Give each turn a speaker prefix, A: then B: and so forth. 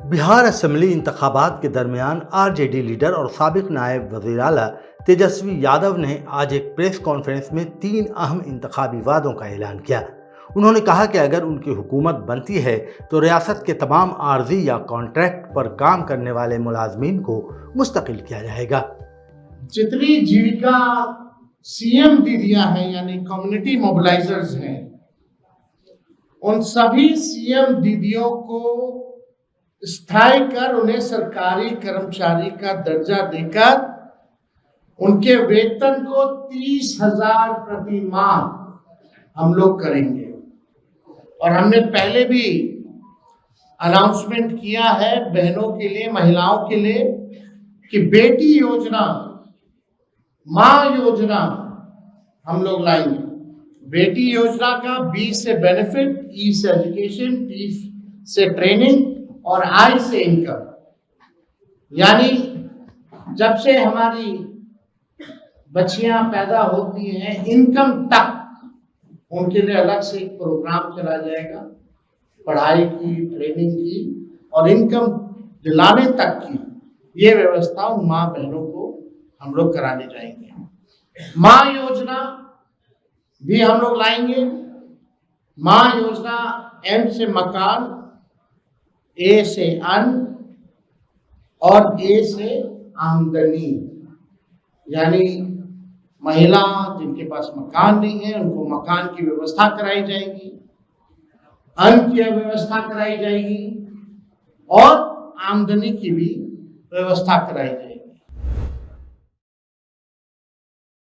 A: Bihar assembly इंतखाबात के दरमियान आरजेडी लीडर और साबिक नायब वज़ीर आला तेजस्वी यादव ने आज एक प्रेस कॉन्फ्रेंस में 3 अहम इंतखाबी वादों का ऐलान किया। उन्होंने कहा कि अगर उनकी हुकूमत बनती है तो रियासत के तमाम आर्जी या कॉन्ट्रैक्ट पर काम करने वाले मुलाजमीन को मुस्तकिल किया जाएगा।
B: जितनी जीविका सीएम दीदियां हैं यानी कम्युनिटी मोबिलाइजर्स हैं, उन सभी सीएम दीदियों को स्थायी कर उन्हें सरकारी कर्मचारी का दर्जा देकर उनके वेतन को 30,000 प्रति माह हम लोग करेंगे। और हमने पहले भी अनाउंसमेंट किया है बहनों के लिए, महिलाओं के लिए कि बेटी योजना, मां योजना हम लोग लाएंगे। बेटी योजना का बी से बेनिफिट, ई से एजुकेशन, टी से ट्रेनिंग और आई से इनकम, यानी जब से हमारी बच्चियां पैदा होती हैं इनकम तक उनके लिए अलग से एक प्रोग्राम चला जाएगा, पढ़ाई की, ट्रेनिंग की और इनकम दिलाने तक की ये व्यवस्था उन माँ बहनों को हम लोग कराने जाएंगे। माँ योजना भी हम लोग लाएंगे। माँ योजना एम से मकान, ए से अन्न और ए से आमदनी, यानी महिला जिनके पास मकान नहीं है उनको मकान की व्यवस्था कराई जाएगी, अन्न की व्यवस्था कराई जाएगी और आमदनी की भी व्यवस्था कराई जाएगी।